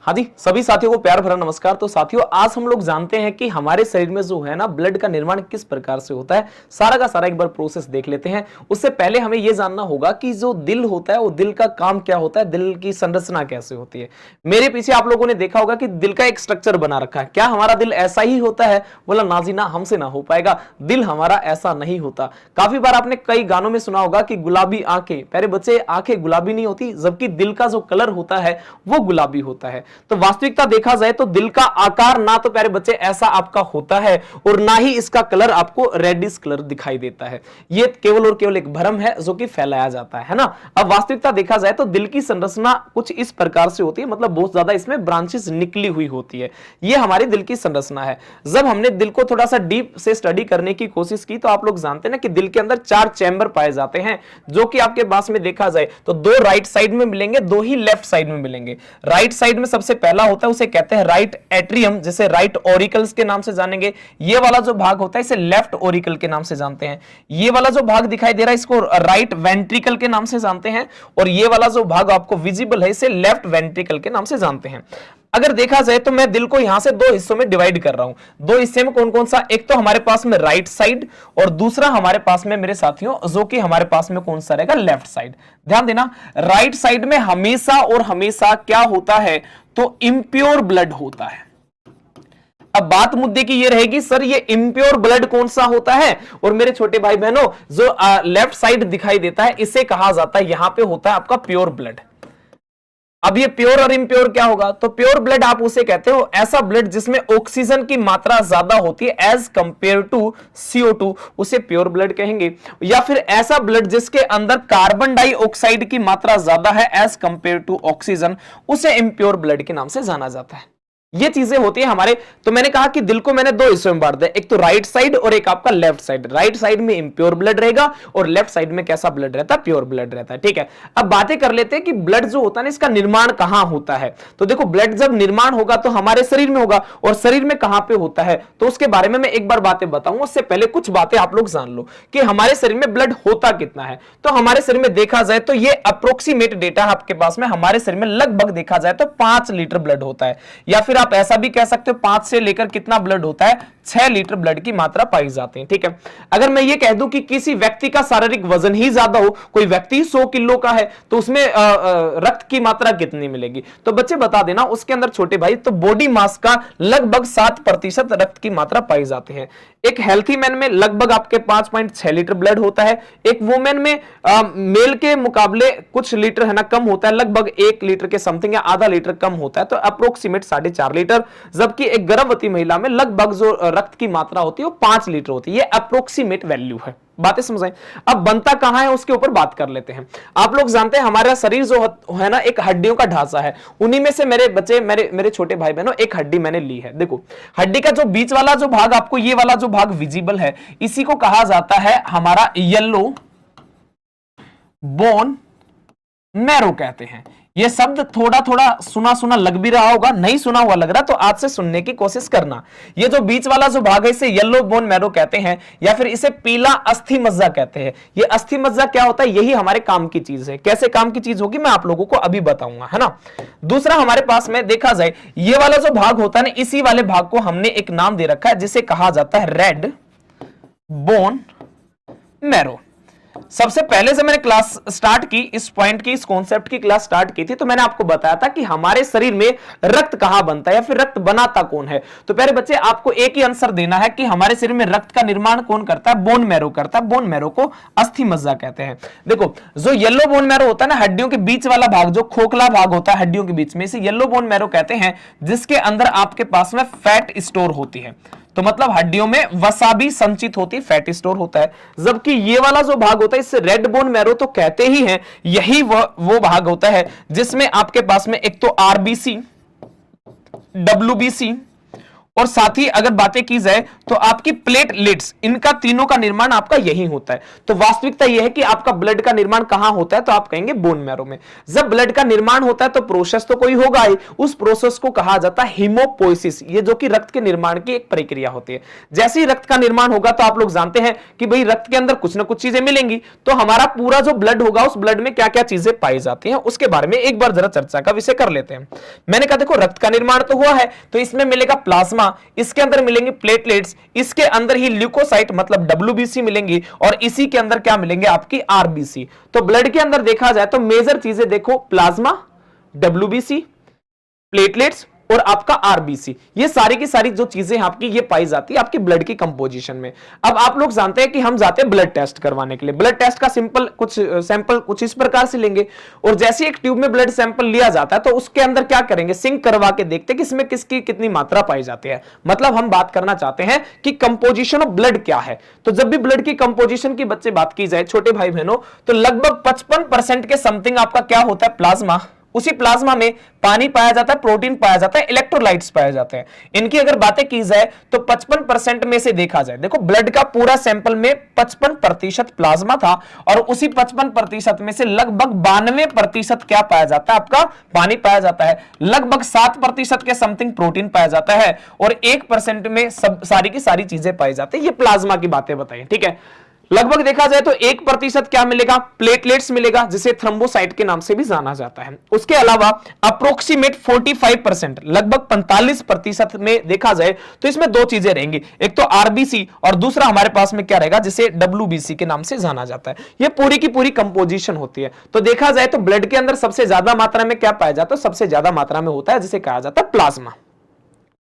हाँ जी, सभी साथियों को प्यार भरा नमस्कार। तो साथियों, आज हम लोग जानते हैं कि हमारे शरीर में जो है ना ब्लड का निर्माण किस प्रकार से होता है। सारा का सारा एक बार प्रोसेस देख लेते हैं। उससे पहले हमें यह जानना होगा कि जो दिल होता है वो दिल का काम क्या होता है, दिल की संरचना कैसे होती है। मेरे पीछे आप लोगों ने देखा होगा कि दिल का एक स्ट्रक्चर बना रखा है। क्या हमारा दिल ऐसा ही होता है? बोला ना जी ना, हमसे ना हो पाएगा, दिल हमारा ऐसा नहीं होता। काफी बार आपने कई गानों में सुना होगा कि गुलाबी आंखें, प्यारे बच्चे आंखें गुलाबी नहीं होती, जबकि दिल का जो कलर होता है वो गुलाबी होता है। तो वास्तविकता देखा जाए तो दिल का आकार ना तो प्यारे बच्चे ऐसा आपका होता है और ना ही इसका कलर आपको रेडिश कलर दिखाई देता है। ये केवल और केवल एक भ्रम है जो कि फैलाया जाता है ना। अब वास्तविकता देखा जाए तो दिल की संरचना कुछ इस प्रकार से होती है, मतलब बहुत ज्यादा इसमें ब्रांचेस निकली हुई होती है। ये हमारी दिल की संरचना है। जब हमने दिल को थोड़ा सा डीप से स्टडी करने की कोशिश की तो आप लोग जानते हैं ना कि दिल के अंदर 4 चैम्बर पाए जाते हैं, जो कि आपके पास में देखा जाए तो 2 राइट साइड में मिलेंगे, 2 ही लेफ्ट साइड में मिलेंगे। राइट साइड में सबसे पहला होता है उसे कहते हैं राइट एट्रियम, जिसे राइट ओरिकल्स के नाम से जानेंगे। ये वाला जो भाग होता है इसे लेफ्ट ओरिकल के नाम से जानते हैं। ये वाला जो भाग दिखाई दे रहा है इसको राइट वेंट्रिकल के नाम से जानते हैं, और ये वाला जो भाग आपको विजिबल है इसे लेफ्ट वेंट्रिकल के नाम से जानते हैं। अगर देखा जाए तो मैं दिल को यहां से 2 हिस्सों में डिवाइड कर रहा हूं। 2 हिस्से में कौन कौन सा? एक तो हमारे पास में राइट साइड और दूसरा हमारे पास में मेरे साथियों जो कि हमारे पास में कौन सा रहेगा? Left side. ध्यान देना, राइट साइड में हमेशा और हमेशा क्या होता है? तो इम्प्योर ब्लड होता है। अब बात मुद्दे की ये रहेगी, सर ये इम्प्योर ब्लड कौन सा होता है? और मेरे छोटे भाई बहनों, जो लेफ्ट साइड दिखाई देता है इसे कहा जाता है, यहां पे होता है आपका प्योर ब्लड। अब ये प्योर और इम्प्योर क्या होगा? तो प्योर ब्लड आप उसे कहते हो ऐसा ब्लड जिसमें ऑक्सीजन की मात्रा ज्यादा होती है एज कंपेयर टू CO2, उसे प्योर ब्लड कहेंगे। या फिर ऐसा ब्लड जिसके अंदर कार्बन डाइऑक्साइड की मात्रा ज्यादा है एज कंपेयर टू ऑक्सीजन, उसे इम्प्योर ब्लड के नाम से जाना जाता है। ये चीजें होती है हमारे। तो मैंने कहा कि दिल को मैंने 2 हिस्सों में बांट दिया, एक तो राइट साइड और एक आपका लेफ्ट साइड। राइट साइड में इम्प्योर ब्लड रहेगा और लेफ्ट साइड में कैसा ब्लड रहता है? प्योर ब्लड रहता है। ठीक है, अब बातें कर लेते हैं कि ब्लड जो होता है ना इसका निर्माण कहां होता है। तो देखो, ब्लड जब निर्माण होगा तो हमारे शरीर में होगा, और शरीर में कहां पे होता है तो उसके बारे में मैं एक बार बातें बताऊंगा। उससे पहले कुछ बातें आप लोग जान लो कि हमारे शरीर में ब्लड होता कितना है। तो हमारे शरीर में देखा जाए तो ये अप्रोक्सीमेट डेटा आपके पास में, हमारे शरीर में लगभग देखा जाए तो 5 लीटर ब्लड होता है, या फिर आप ऐसा भी कह सकते हो 5 से लेकर कितना ब्लड होता है? 6 लीटर ब्लड की मात्रा पाई जाती है। ठीक है, अगर मैं ये कह दूं कि किसी व्यक्ति का शारीरिक वजन ही ज्यादा हो, कोई व्यक्ति 100 किलो का है, तो उसमें रक्त की मात्रा कितनी मिलेगी? तो बच्चे बता देना उसके अंदर छोटे भाई, तो बॉडी मास का लगभग 7% रक्त की मात्रा पाई जाती है। एक हेल्थी मैन में लगभग आपके 5.6 लीटर ब्लड होता है। एक वुमेन में मेल के मुकाबले कुछ लीटर है ना कम होता है, लगभग 1 लीटर के समथिंग या आधा लीटर कम होता है, तो अप्रोक्सीमेट 4.5 लीटर। जबकि एक गर्भवती महिला में लगभग जो रक्त की मात्रा होती है वो 5 लीटर होती है। ये अप्रोक्सीमेट वैल्यू है। बातें समझ। अब बनता कहां है उसके ऊपर बात कर लेते हैं। आप लोग जानते हैं हमारा शरीर जो है ना एक हड्डियों का ढांचा है। उन्हीं में से मेरे बच्चे, मेरे छोटे भाई बहनों, एक हड्डी मैंने ली है। देखो, हड्डी का जो बीच वाला जो भाग, आपको ये वाला जो भाग विजिबल है, इसी को कहा जाता है हमारा येलो बोन मैरो कहते हैं। ये शब्द थोड़ा थोड़ा सुना सुना लग भी रहा होगा, नहीं सुना हुआ लग रहा तो आज से सुनने की कोशिश करना। ये जो बीच वाला जो भाग है इसे येलो बोन मैरो कहते हैं, या फिर इसे पीला अस्थि मज्जा कहते हैं। ये अस्थि मज्जा क्या होता है? यही हमारे काम की चीज है। कैसे काम की चीज होगी मैं आप लोगों को अभी बताऊंगा, है ना। दूसरा हमारे पास में देखा जाए ये वाला जो भाग होता है ना, इसी वाले भाग को हमने एक नाम दे रखा है जिसे कहा जाता है रेड बोन मैरो। सबसे पहले से मैंने क्लास स्टार्ट की, इस पॉइंट की, इस कॉन्सेप्ट की क्लास स्टार्ट की थी, तो मैंने आपको बताया था कि हमारे शरीर में रक्त कहां बनता है या फिर रक्त बनाता कौन है। तो प्यारे बच्चे, आपको एक ही आंसर देना है कि हमारे शरीर में रक्त का निर्माण कौन करता है? बोन मैरो करता है। बोन मैरो को अस्थि मज्जा कहते हैं। देखो, जो येलो बोन मैरो होता है ना, हड्डियों के बीच वाला भाग, जो खोखला भाग होता है हड्डियों के बीच में, इसे येलो बोन मैरो कहते हैं, जिसके अंदर आपके पास में फैट स्टोर होती है। तो मतलब हड्डियों में वसा भी संचित होती है, फैट स्टोर होता है। जबकि ये वाला जो भाग होता है इसे रेड बोन मैरो तो कहते ही हैं, यही वो भाग होता है जिसमें आपके पास में एक तो RBC, WBC और साथ ही अगर बातें की जाए तो आपकी प्लेटलेट्स, इनका तीनों का निर्माण आपका यही होता है। तो वास्तविकता यह है कि आपका ब्लड का निर्माण कहां होता है, तो आप कहेंगे बोन मैरो में। जब ब्लड का निर्माण होता है तो प्रोसेस तो कोई होगा ही, उस प्रोसेस को कहा जाता है हीमोपोइसिस, ये जो कि रक्त के निर्माण की एक प्रक्रिया होती है। जैसे ही रक्त का निर्माण होगा तो आप लोग जानते हैं कि भाई रक्त के अंदर कुछ ना कुछ चीजें मिलेंगी, तो हमारा पूरा जो ब्लड होगा उस ब्लड में क्या क्या चीजें पाई जाती हैं उसके बारे में एक बार जरा चर्चा का विषय कर लेते हैं। मैंने कहा देखो रक्त का निर्माण तो हुआ है, तो इसमें मिलेगा प्लाज्मा, इसके अंदर मिलेंगे प्लेटलेट्स, इसके अंदर ही ल्यूकोसाइट मतलब डब्ल्यूबीसी मिलेंगी, और इसी के अंदर क्या मिलेंगे आपकी आरबीसी। तो ब्लड के अंदर देखा जाए तो मेजर चीजें देखो प्लाज्मा, डब्ल्यूबीसी, प्लेटलेट्स और आपका आरबीसी, ये सारी की सारी जो चीजें आपकी ये पाई जाती है आपकी ब्लड की कंपोजिशन में। अब आप लोग जानते हैं कि हम जाते हैं ब्लड टेस्ट करवाने के लिए। ब्लड टेस्ट का सिंपल कुछ सैंपल कुछ इस प्रकार से लेंगे, और जैसे एक ट्यूब में ब्लड सैंपल लिया जाता है तो उसके अंदर क्या करेंगे, सिंक करवा के देखते हैं कि इसमें किसकी कितनी मात्रा पाई जाती है। मतलब हम बात करना चाहते हैं कि कंपोजिशन ऑफ ब्लड क्या है। तो जब भी ब्लड की कंपोजिशन की बच्चे बात की जाए छोटे भाई बहनों, तो लगभग 55% के समथिंग आपका क्या होता है, प्लाज्मा। उसी प्लाज्मा में पानी पाया जाता है, प्रोटीन पाया जाता है, इलेक्ट्रोलाइट्स पाए जाते हैं। इनकी अगर बातें की जाए तो 55% में से देखा जाए, देखो ब्लड का पूरा सैंपल में 55% प्लाज्मा था, और उसी 55% में से लगभग 92% क्या पाया जाता है, आपका पानी पाया जाता है। लगभग 7% के समथिंग प्रोटीन पाया जाता है, और 1% में सब सारी की सारी चीजें पाई जाती है। ये प्लाज्मा की बातें बताई, ठीक है। लगभग देखा जाए तो 1% क्या मिलेगा, प्लेटलेट्स मिलेगा, जिसे थ्रोम्बोसाइट के नाम से भी जाना जाता है। उसके अलावा अप्रोक्सीमेट 45%, लगभग 45% में देखा जाए तो इसमें दो चीजें रहेंगी, एक तो आरबीसी और दूसरा हमारे पास में क्या रहेगा, जिसे डब्ल्यूबीसी के नाम से जाना जाता है। यह पूरी की पूरी कंपोजिशन होती है। तो देखा जाए तो ब्लड के अंदर सबसे ज्यादा मात्रा में क्या पाया जाता है, सबसे ज्यादा मात्रा में होता है जिसे कहा जाता है प्लाज्मा,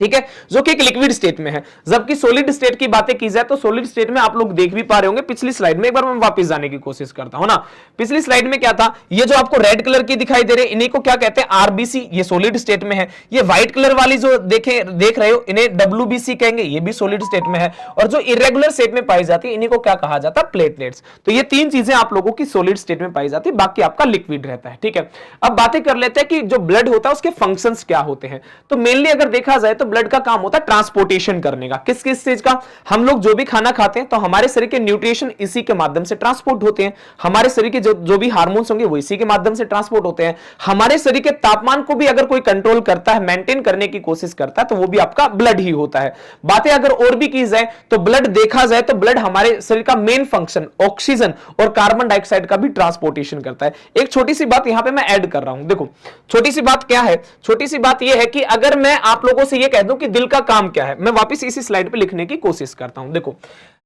ठीक है, जो कि एक लिक्विड स्टेट में है। जबकि सॉलिड स्टेट की बातें की जाए तो सॉलिड स्टेट में आप लोग देख भी पा रहे होंगे पिछली स्लाइड में, एक बार मैं वापस जाने की कोशिश करता हूं ना। पिछली स्लाइड में क्या था, ये जो आपको रेड कलर की दिखाई दे रहे इन्हीं को क्या कहते हैं, आरबीसी, ये सॉलिड स्टेट में है। ये व्हाइट कलर वाली जो देख रहे हो इन्हें डब्ल्यूबीसी कहेंगे, ये भी सॉलिड स्टेट में है। और जो इरेगुलर स्टेट में पाई जाती है इन्हीं को क्या कहा जाता है, प्लेटलेट्स। तो ये तीन चीजें आप लोगों की सॉलिड स्टेट में पाई जाती है, बाकी आपका लिक्विड रहता है, ठीक है। अब बातें कर लेते हैं कि जो ब्लड होता है उसके फंक्शंस क्या होते हैं। तो मेनली अगर देखा जाए तो ब्लड का काम होता है ट्रांसपोर्टेशन करने का। किस किस चीज का, हम लोग जो भी खाना खाते हैं तो हमारे शरीर के न्यूट्रिशन इसी के माध्यम से ट्रांसपोर्ट होते हैं। हमारे शरीर के जो भी हार्मोन्स होंगे वो इसी के माध्यम से ट्रांसपोर्ट होते हैं। हमारे शरीर के तापमान को भी अगर कोई कंट्रोल करता है, मेंटेन करने की कोशिश करता है, तो वो भी आपका ब्लड ही होता है। बातें अगर और भी की जाए तो ब्लड देखा जाए तो ब्लड हमारे शरीर का मेन फंक्शन ऑक्सीजन और कार्बन डाइऑक्साइड का भी ट्रांसपोर्टेशन करता है। एक छोटी सी बात यहां पे मैं ऐड कर रहा हूं, देखो छोटी सी बात क्या है, छोटी सी बात यह है कि अगर मैं आप लोगों से यह कह दूं कि दिल का काम क्या है, मैं वापस इसी स्लाइड पे लिखने की कोशिश करता हूं। देखो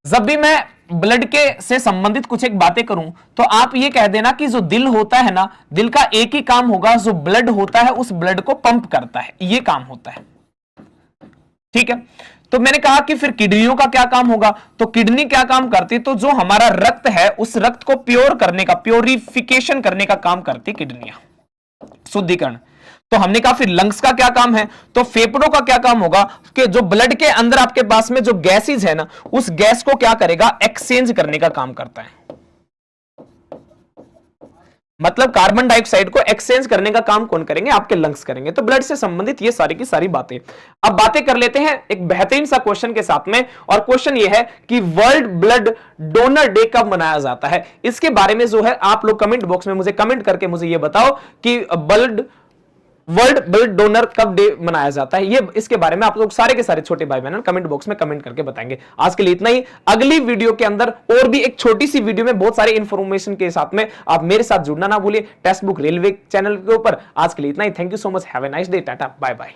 जब भी मैं ब्लड के से संबंधित कुछ एक बातें करूं तो आप ये कह देना कि जो दिल होता है ना, दिल का एक ही काम होगा, जो ब्लड होता है उस ब्लड को पंप करता है, ये काम होता है, ठीक है। तो मैंने कहा कि फिर किडनियों का क्या काम होगा, तो किडनी क्या काम करती, तो जो हमारा रक्त है उस रक्त को प्योर करने का, प्योरिफिकेशन करने का काम करती किडनियां, शुद्धिकरण। तो हमने कहा फिर लंग्स का क्या काम है, तो फेफड़ों का क्या काम होगा कि जो ब्लड के अंदर आपके पास में जो गैसेज है ना, उस गैस को क्या करेगा, एक्सचेंज करने का काम करता है। मतलब कार्बन डाइऑक्साइड को एक्सचेंज करने का काम कौन करेंगे, आपके लंग्स करेंगे। तो ब्लड से संबंधित ये सारी की सारी बातें। अब बातें कर लेते हैं एक बेहतरीन सा क्वेश्चन के साथ में, और क्वेश्चन ये है कि वर्ल्ड ब्लड डोनर डे कब मनाया जाता है। इसके बारे में जो है आप लोग कमेंट बॉक्स में मुझे कमेंट करके मुझे ये बताओ कि वर्ल्ड ब्लड डोनर कब डे मनाया जाता है। ये इसके बारे में आप लोग सारे के सारे छोटे भाई बहन कमेंट बॉक्स में कमेंट करके बताएंगे। आज के लिए इतना ही। अगली वीडियो के अंदर और भी एक छोटी सी वीडियो में बहुत सारी इंफॉर्मेशन के साथ में आप मेरे साथ जुड़ना ना भूलिए, टेक्स्ट बुक रेलवे चैनल के ऊपर। आज के लिए इतना ही। Thank you so much, have a nice day, tata bye bye.